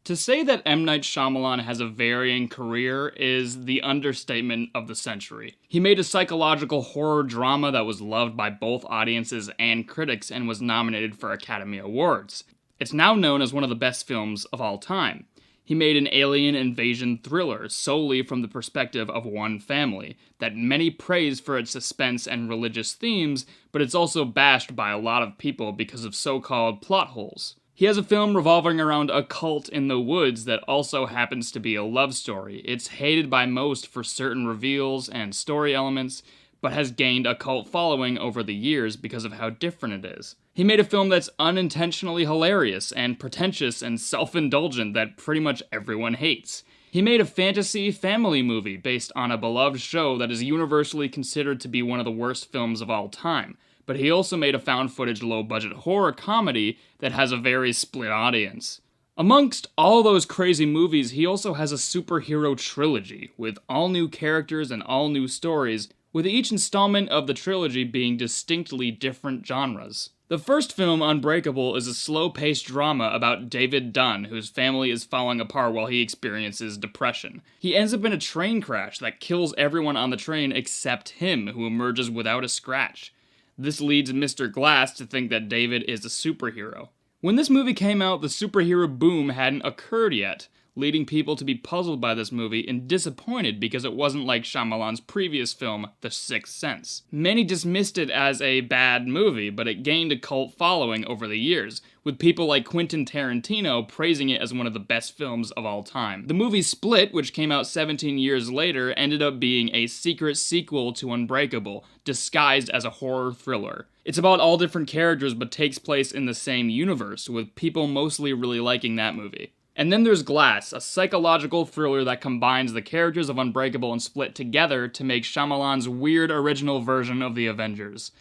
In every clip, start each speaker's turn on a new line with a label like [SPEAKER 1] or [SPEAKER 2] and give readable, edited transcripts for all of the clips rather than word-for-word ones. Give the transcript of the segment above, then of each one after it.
[SPEAKER 1] To say that M. Night Shyamalan has a varying career is the understatement of the century. He made a psychological horror drama that was loved by both audiences and critics and was nominated for Academy Awards. It's now known as one of the best films of all time. He made an alien invasion thriller solely from the perspective of one family, that many praise for its suspense and religious themes, but it's also bashed by a lot of people because of so-called plot holes. He has a film revolving around a cult in the woods that also happens to be a love story. It's hated by most for certain reveals and story elements, but has gained a cult following over the years because of how different it is. He made a film that's unintentionally hilarious and pretentious and self-indulgent that pretty much everyone hates. He made a fantasy family movie based on a beloved show that is universally considered to be one of the worst films of all time. But he also made a found-footage low-budget horror comedy that has a very split audience. Amongst all those crazy movies, he also has a superhero trilogy, with all new characters and all new stories, with each installment of the trilogy being distinctly different genres. The first film, Unbreakable, is a slow-paced drama about David Dunn, whose family is falling apart while he experiences depression. He ends up in a train crash that kills everyone on the train except him, who emerges without a scratch. This leads Mr. Glass to think that David is a superhero. When this movie came out, the superhero boom hadn't occurred yet, leading people to be puzzled by this movie and disappointed because it wasn't like Shyamalan's previous film, The Sixth Sense. Many dismissed it as a bad movie, but it gained a cult following over the years, with people like Quentin Tarantino praising it as one of the best films of all time. The movie Split, which came out 17 years later, ended up being a secret sequel to Unbreakable, disguised as a horror thriller. It's about all different characters but takes place in the same universe, with people mostly really liking that movie. And then there's Glass, a psychological thriller that combines the characters of Unbreakable and Split together to make Shyamalan's weird original version of the Avengers.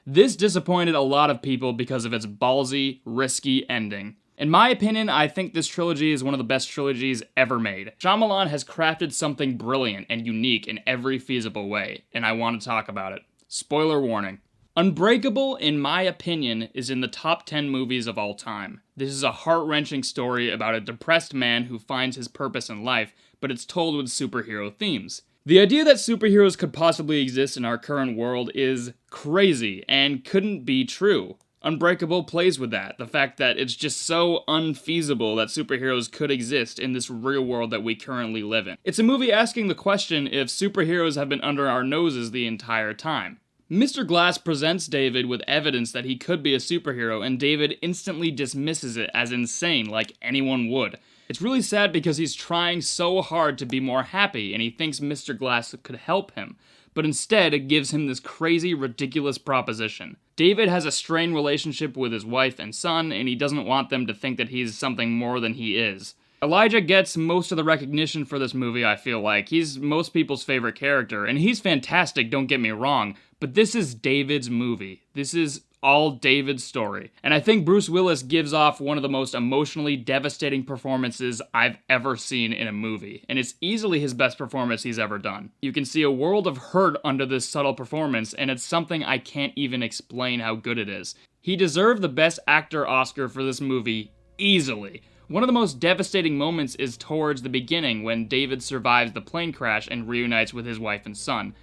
[SPEAKER 1] This disappointed a lot of people because of its ballsy, risky ending. In my opinion, I think this trilogy is one of the best trilogies ever made. Shyamalan has crafted something brilliant and unique in every feasible way, and I want to talk about it. Spoiler warning. Unbreakable, in my opinion, is in the top 10 movies of all time. This is a heart-wrenching story about a depressed man who finds his purpose in life, but it's told with superhero themes. The idea that superheroes could possibly exist in our current world is crazy and couldn't be true. Unbreakable plays with that, the fact that it's just so unfeasible that superheroes could exist in this real world that we currently live in. It's a movie asking the question if superheroes have been under our noses the entire time. Mr. Glass presents David with evidence that he could be a superhero, and David instantly dismisses it as insane, like anyone would. It's really sad because he's trying so hard to be more happy, and he thinks Mr. Glass could help him, but instead it gives him this crazy, ridiculous proposition. David has a strained relationship with his wife and son, and he doesn't want them to think that he's something more than he is. Elijah gets most of the recognition for this movie, I feel like. He's most people's favorite character, and he's fantastic, don't get me wrong, but this is David's movie. This is all David's story. And I think Bruce Willis gives off one of the most emotionally devastating performances I've ever seen in a movie, and it's easily his best performance he's ever done. You can see a world of hurt under this subtle performance, and it's something I can't even explain how good it is. He deserved the Best Actor Oscar for this movie, easily. One of the most devastating moments is towards the beginning when David survives the plane crash and reunites with his wife and son.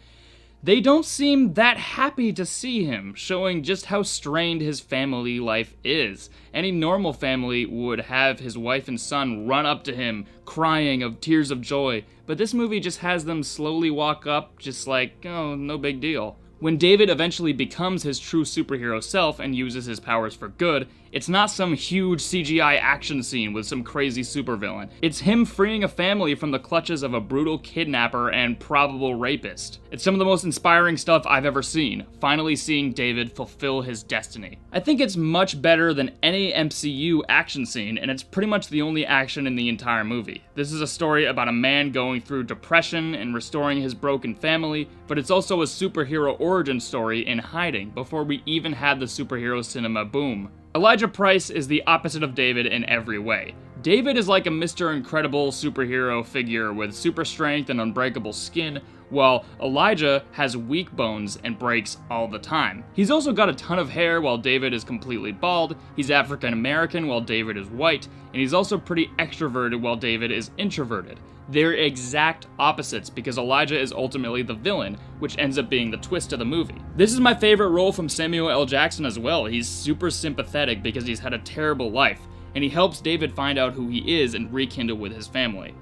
[SPEAKER 1] They don't seem that happy to see him, showing just how strained his family life is. Any normal family would have his wife and son run up to him, crying of tears of joy, but this movie just has them slowly walk up, just like, oh, no big deal. When David eventually becomes his true superhero self and uses his powers for good, it's not some huge CGI action scene with some crazy supervillain. It's him freeing a family from the clutches of a brutal kidnapper and probable rapist. It's some of the most inspiring stuff I've ever seen, finally seeing David fulfill his destiny. I think it's much better than any MCU action scene, and it's pretty much the only action in the entire movie. This is a story about a man going through depression and restoring his broken family, but it's also a superhero origin story in hiding before we even had the superhero cinema boom. Elijah Price is the opposite of David in every way. David is like a Mr. Incredible superhero figure with super strength and unbreakable skin, while Elijah has weak bones and breaks all the time. He's also got a ton of hair while David is completely bald, he's African American while David is white, and he's also pretty extroverted while David is introverted. They're exact opposites because Elijah is ultimately the villain, which ends up being the twist of the movie. This is my favorite role from Samuel L. Jackson as well. He's super sympathetic because he's had a terrible life, and he helps David find out who he is and rekindle with his family.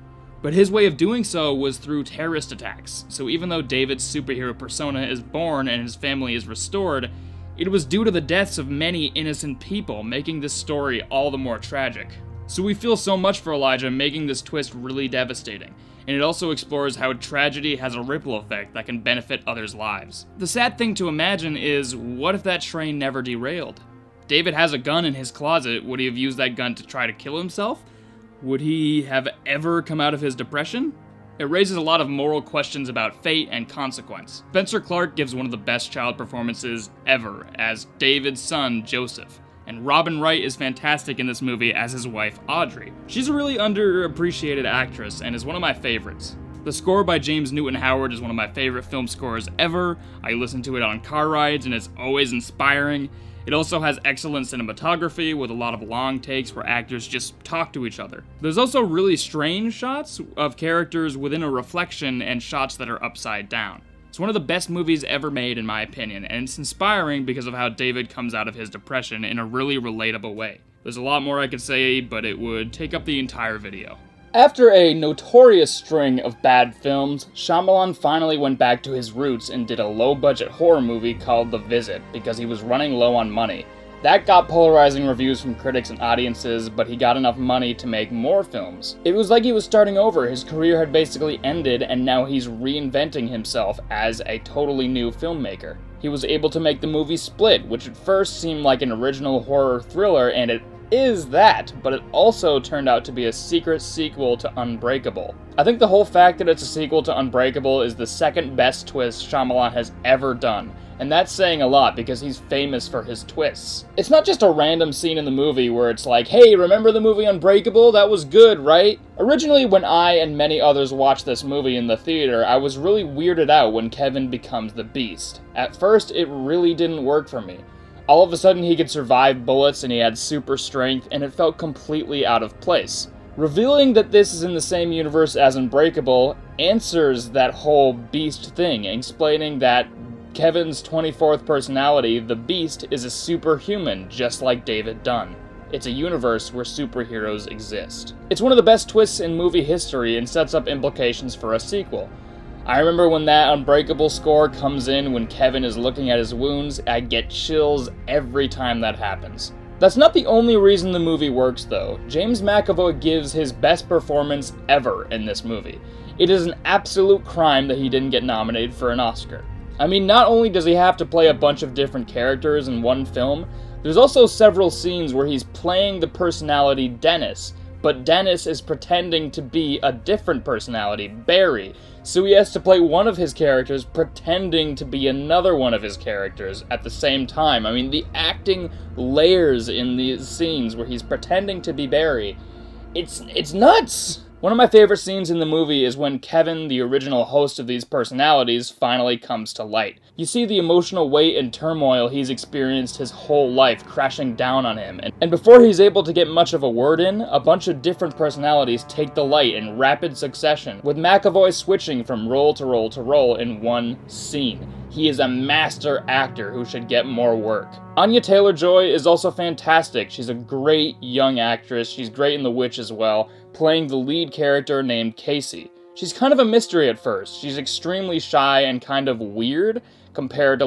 [SPEAKER 1] But his way of doing so was through terrorist attacks, so even though David's superhero persona is born and his family is restored, it was due to the deaths of many innocent people, making this story all the more tragic. So we feel so much for Elijah, making this twist really devastating, and it also explores how tragedy has a ripple effect that can benefit others' lives. The sad thing to imagine is, what if that train never derailed? David has a gun in his closet. Would he have used that gun to try to kill himself? Would he have ever come out of his depression? It raises a lot of moral questions about fate and consequence. Spencer Clark gives one of the best child performances ever as David's son, Joseph. And Robin Wright is fantastic in this movie as his wife, Audrey. She's a really underappreciated actress and is one of my favorites. The score by James Newton Howard is one of my favorite film scores ever. I listen to it on car rides and it's always inspiring. It also has excellent cinematography with a lot of long takes where actors just talk to each other. There's also really strange shots of characters within a reflection and shots that are upside down. It's one of the best movies ever made in my opinion, and it's inspiring because of how David comes out of his depression in a really relatable way. There's a lot more I could say, but it would take up the entire video. After a notorious string of bad films, Shyamalan finally went back to his roots and did a low-budget horror movie called The Visit because he was running low on money. That got polarizing reviews from critics and audiences, but he got enough money to make more films. It was like he was starting over. His career had basically ended, and now he's reinventing himself as a totally new filmmaker. He was able to make the movie Split, which at first seemed like an original horror thriller, and it is that, but it also turned out to be a secret sequel to Unbreakable. I think the whole fact that it's a sequel to Unbreakable is the second best twist Shyamalan has ever done, and that's saying a lot because he's famous for his twists. It's not just a random scene in the movie where it's like, hey, remember the movie Unbreakable? That was good, right? Originally, when I and many others watched this movie in the theater, I was really weirded out when Kevin becomes the Beast. At first, it really didn't work for me. All of a sudden he could survive bullets and he had super strength, and it felt completely out of place. Revealing that this is in the same universe as Unbreakable answers that whole Beast thing, explaining that Kevin's 24th personality, the Beast, is a superhuman, just like David Dunn. It's a universe where superheroes exist. It's one of the best twists in movie history and sets up implications for a sequel. I remember when that Unbreakable score comes in when Kevin is looking at his wounds, I get chills every time that happens. That's not the only reason the movie works though. James McAvoy gives his best performance ever in this movie. It is an absolute crime that he didn't get nominated for an Oscar. I mean, not only does he have to play a bunch of different characters in one film, there's also several scenes where he's playing the personality Dennis, but Dennis is pretending to be a different personality, Barry, so he has to play one of his characters pretending to be another one of his characters at the same time. I mean, the acting layers in these scenes where he's pretending to be Barry, it's nuts! One of my favorite scenes in the movie is when Kevin, the original host of these personalities, finally comes to light. You see the emotional weight and turmoil he's experienced his whole life crashing down on him, and before he's able to get much of a word in, a bunch of different personalities take the light in rapid succession, with McAvoy switching from role to role to role in one scene. He is a master actor who should get more work. Anya Taylor-Joy is also fantastic. She's a great young actress. She's great in The Witch as well, playing the lead character named Casey. She's kind of a mystery at first. She's extremely shy and kind of weird compared to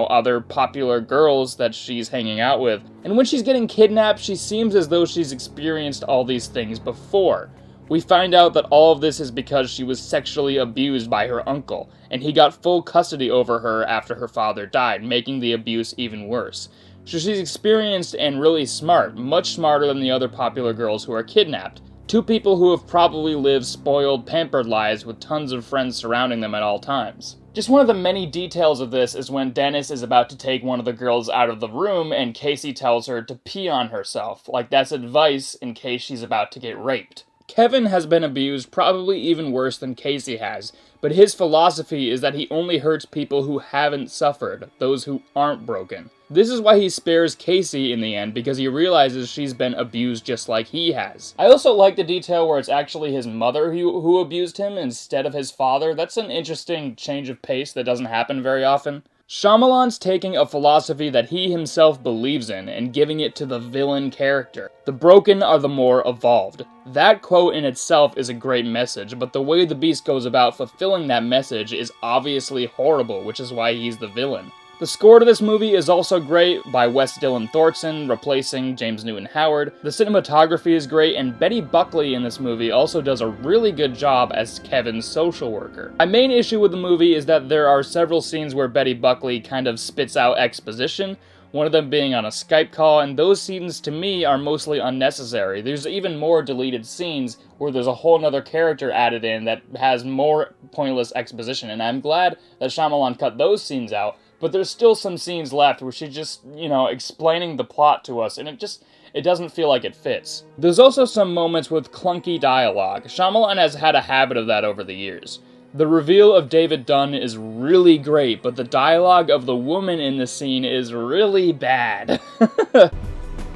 [SPEAKER 1] other popular girls that she's hanging out with. And when she's getting kidnapped, she seems as though she's experienced all these things before. We find out that all of this is because she was sexually abused by her uncle, and he got full custody over her after her father died, making the abuse even worse. So she's experienced and really smart, much smarter than the other popular girls who are kidnapped. Two people who have probably lived spoiled, pampered lives with tons of friends surrounding them at all times. Just one of the many details of this is when Dennis is about to take one of the girls out of the room and Casey tells her to pee on herself, like that's advice in case she's about to get raped. Kevin has been abused probably even worse than Casey has, but his philosophy is that he only hurts people who haven't suffered, those who aren't broken. This is why he spares Casey in the end, because he realizes she's been abused just like he has. I also like the detail where it's actually his mother who abused him instead of his father. That's an interesting change of pace that doesn't happen very often. Shyamalan's taking a philosophy that he himself believes in and giving it to the villain character. The broken are the more evolved. That quote in itself is a great message, but the way the Beast goes about fulfilling that message is obviously horrible, which is why he's the villain. The score to this movie is also great, by Wes Dillon Thornton replacing James Newton Howard. The cinematography is great, and Betty Buckley in this movie also does a really good job as Kevin's social worker. My main issue with the movie is that there are several scenes where Betty Buckley kind of spits out exposition, one of them being on a Skype call, and those scenes to me are mostly unnecessary. There's even more deleted scenes where there's a whole nother character added in that has more pointless exposition, and I'm glad that Shyamalan cut those scenes out. But there's still some scenes left where she's just, explaining the plot to us, and it doesn't feel like it fits. There's also some moments with clunky dialogue. Shyamalan has had a habit of that over the years. The reveal of David Dunn is really great, but the dialogue of the woman in the scene is really bad.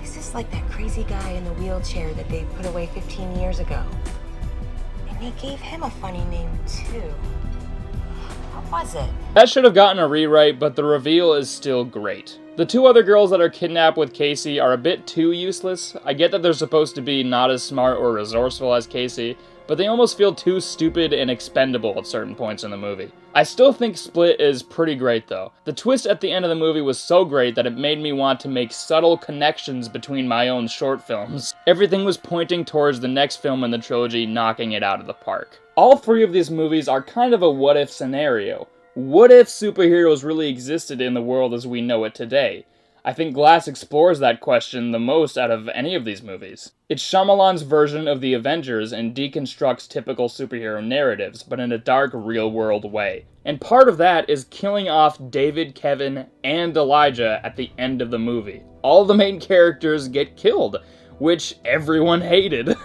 [SPEAKER 2] This is like that crazy guy in the wheelchair that they put away 15 years ago. And they gave him a funny name, too. What was it?
[SPEAKER 1] That should have gotten a rewrite, but the reveal is still great. The two other girls that are kidnapped with Casey are a bit too useless. I get that they're supposed to be not as smart or resourceful as Casey, but they almost feel too stupid and expendable at certain points in the movie. I still think Split is pretty great though. The twist at the end of the movie was so great that it made me want to make subtle connections between my own short films. Everything was pointing towards the next film in the trilogy knocking it out of the park. All three of these movies are kind of a what-if scenario. What if superheroes really existed in the world as we know it today? I think Glass explores that question the most out of any of these movies. It's Shyamalan's version of the Avengers and deconstructs typical superhero narratives, but in a dark, real-world way. And part of that is killing off David, Kevin, and Elijah at the end of the movie. All the main characters get killed, which everyone hated.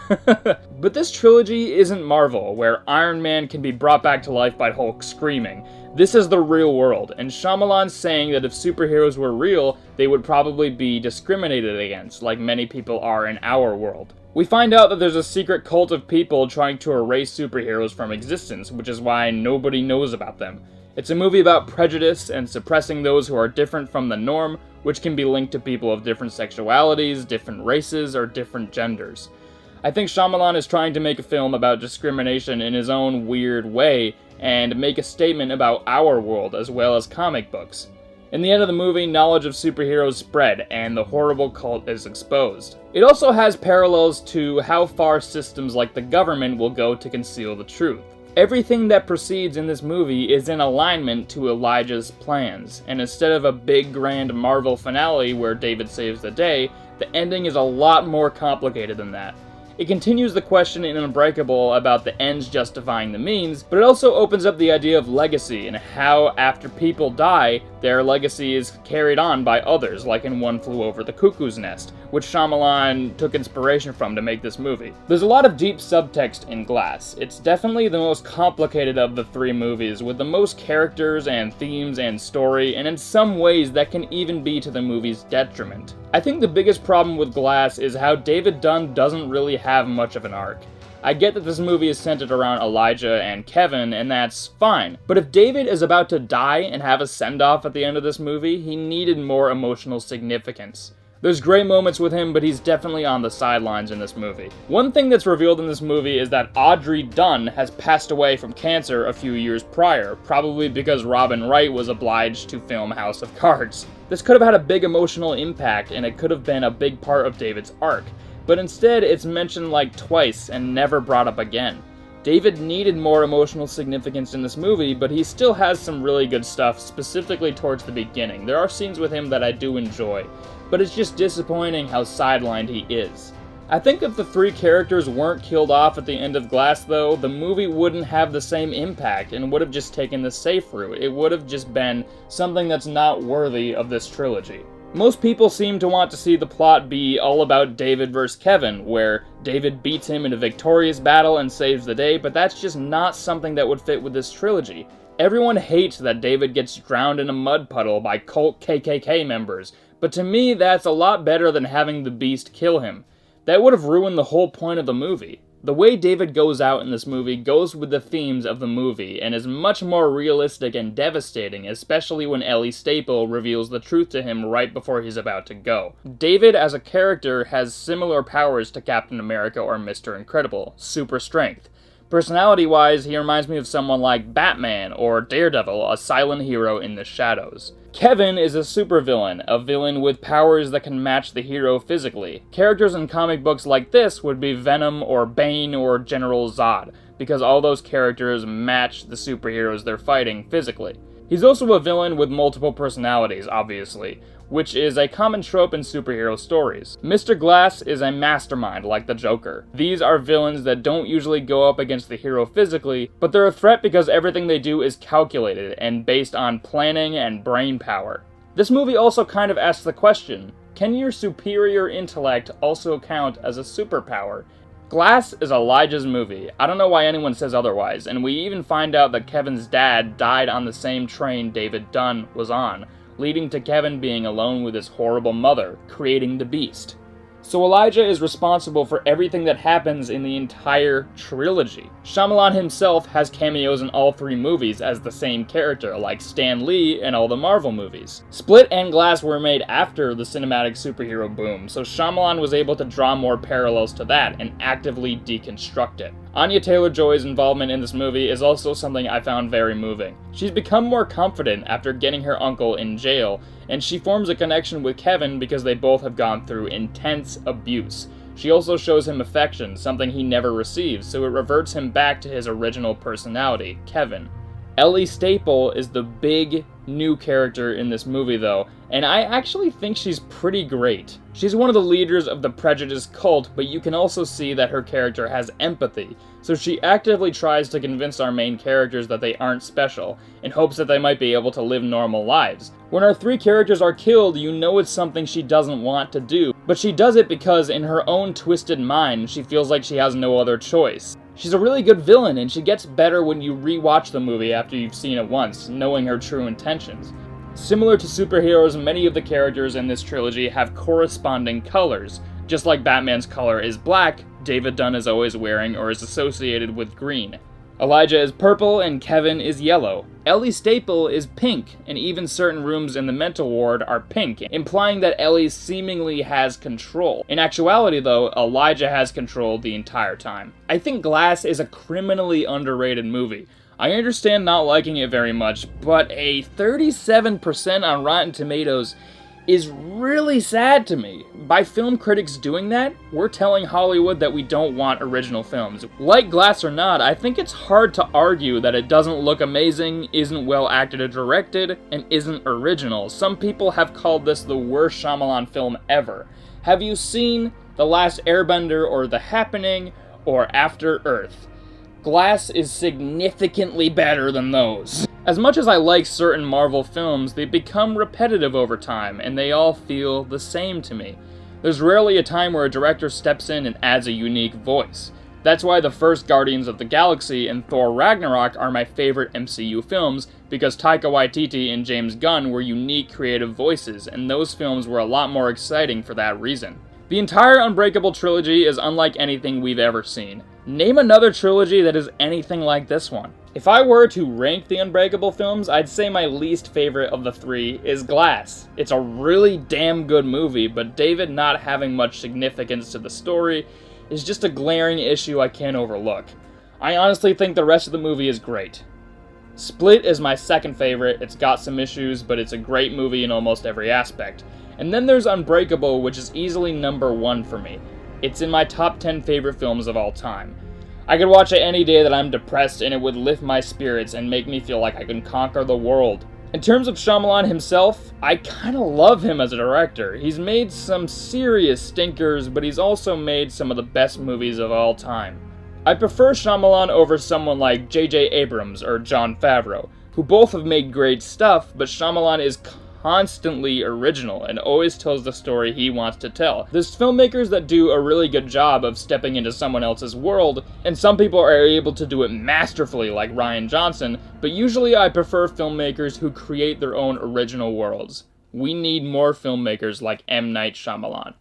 [SPEAKER 1] But this trilogy isn't Marvel, where Iron Man can be brought back to life by Hulk screaming. This is the real world, and Shyamalan's saying that if superheroes were real, they would probably be discriminated against, like many people are in our world. We find out that there's a secret cult of people trying to erase superheroes from existence, which is why nobody knows about them. It's a movie about prejudice and suppressing those who are different from the norm, which can be linked to people of different sexualities, different races, or different genders. I think Shyamalan is trying to make a film about discrimination in his own weird way, and make a statement about our world as well as comic books. In the end of the movie, knowledge of superheroes spread, and the horrible cult is exposed. It also has parallels to how far systems like the government will go to conceal the truth. Everything that proceeds in this movie is in alignment to Elijah's plans, and instead of a big grand Marvel finale where David saves the day, the ending is a lot more complicated than that. It continues the question in Unbreakable about the ends justifying the means, but it also opens up the idea of legacy and how after people die, their legacy is carried on by others, like in One Flew Over the Cuckoo's Nest, which Shyamalan took inspiration from to make this movie. There's a lot of deep subtext in Glass. It's definitely the most complicated of the three movies, with the most characters and themes and story, and in some ways that can even be to the movie's detriment. I think the biggest problem with Glass is how David Dunn doesn't really have much of an arc. I get that this movie is centered around Elijah and Kevin, and that's fine. But if David is about to die and have a send-off at the end of this movie, he needed more emotional significance. There's great moments with him, but he's definitely on the sidelines in this movie. One thing that's revealed in this movie is that Audrey Dunn has passed away from cancer a few years prior, probably because Robin Wright was obliged to film House of Cards. This could have had a big emotional impact, and it could have been a big part of David's arc, but instead it's mentioned like twice and never brought up again. David needed more emotional significance in this movie, but he still has some really good stuff, specifically towards the beginning. There are scenes with him that I do enjoy, but it's just disappointing how sidelined he is. I think if the three characters weren't killed off at the end of Glass, though, the movie wouldn't have the same impact and would have just taken the safe route. It would have just been something that's not worthy of this trilogy. Most people seem to want to see the plot be all about David versus Kevin, where David beats him in a victorious battle and saves the day, but that's just not something that would fit with this trilogy. Everyone hates that David gets drowned in a mud puddle by cult KKK members, but to me that's a lot better than having the Beast kill him. That would have ruined the whole point of the movie. The way David goes out in this movie goes with the themes of the movie and is much more realistic and devastating, especially when Ellie Staple reveals the truth to him right before he's about to go. David as a character has similar powers to Captain America or Mr. Incredible, super strength. Personality-wise, he reminds me of someone like Batman or Daredevil, a silent hero in the shadows. Kevin is a supervillain, a villain with powers that can match the hero physically. Characters in comic books like this would be Venom or Bane or General Zod, because all those characters match the superheroes they're fighting physically. He's also a villain with multiple personalities, obviously, which is a common trope in superhero stories. Mr. Glass is a mastermind like the Joker. These are villains that don't usually go up against the hero physically, but they're a threat because everything they do is calculated and based on planning and brain power. This movie also kind of asks the question, can your superior intellect also count as a superpower? Glass is Elijah's movie. I don't know why anyone says otherwise, and we even find out that Kevin's dad died on the same train David Dunn was on, leading to Kevin being alone with his horrible mother, creating the Beast. So Elijah is responsible for everything that happens in the entire trilogy. Shyamalan himself has cameos in all three movies as the same character, like Stan Lee in all the Marvel movies. Split and Glass were made after the cinematic superhero boom, so Shyamalan was able to draw more parallels to that and actively deconstruct it. Anya Taylor-Joy's involvement in this movie is also something I found very moving. She's become more confident after getting her uncle in jail, and she forms a connection with Kevin because they both have gone through intense abuse. She also shows him affection, something he never receives, so it reverts him back to his original personality, Kevin. Ellie Staple is the big new character in this movie though, and I actually think she's pretty great. She's one of the leaders of the Prejudice cult, but you can also see that her character has empathy, so she actively tries to convince our main characters that they aren't special, in hopes that they might be able to live normal lives. When our three characters are killed, you know it's something she doesn't want to do, but she does it because in her own twisted mind, she feels like she has no other choice. She's a really good villain, and she gets better when you rewatch the movie after you've seen it once, knowing her true intentions. Similar to superheroes, many of the characters in this trilogy have corresponding colors. Just like Batman's color is black, David Dunn is always wearing or is associated with green. Elijah is purple and Kevin is yellow. Ellie Staple is pink, and even certain rooms in the mental ward are pink, implying that Ellie seemingly has control. In actuality though, Elijah has control the entire time. I think Glass is a criminally underrated movie. I understand not liking it very much, but a 37% on Rotten Tomatoes is really sad to me. By film critics doing that, we're telling Hollywood that we don't want original films. Like Glass or not, I think it's hard to argue that it doesn't look amazing, isn't well acted or directed, and isn't original. Some people have called this the worst Shyamalan film ever. Have you seen The Last Airbender or The Happening or After Earth? Glass is significantly better than those. As much as I like certain Marvel films, they become repetitive over time, and they all feel the same to me. There's rarely a time where a director steps in and adds a unique voice. That's why the first Guardians of the Galaxy and Thor Ragnarok are my favorite MCU films, because Taika Waititi and James Gunn were unique creative voices, and those films were a lot more exciting for that reason. The entire Unbreakable trilogy is unlike anything we've ever seen. Name another trilogy that is anything like this one. If I were to rank the Unbreakable films, I'd say my least favorite of the three is Glass. It's a really damn good movie, but David not having much significance to the story is just a glaring issue I can't overlook. I honestly think the rest of the movie is great. Split is my second favorite. It's got some issues, but it's a great movie in almost every aspect. And then there's Unbreakable, which is easily number 1 for me. It's in my top 10 favorite films of all time. I could watch it any day that I'm depressed and it would lift my spirits and make me feel like I can conquer the world. In terms of Shyamalan himself, I kinda love him as a director. He's made some serious stinkers, but he's also made some of the best movies of all time. I prefer Shyamalan over someone like J.J. Abrams or Jon Favreau, who both have made great stuff, but Shyamalan is constantly original and always tells the story he wants to tell. There's filmmakers that do a really good job of stepping into someone else's world, and some people are able to do it masterfully like Rian Johnson, but usually I prefer filmmakers who create their own original worlds. We need more filmmakers like M. Night Shyamalan.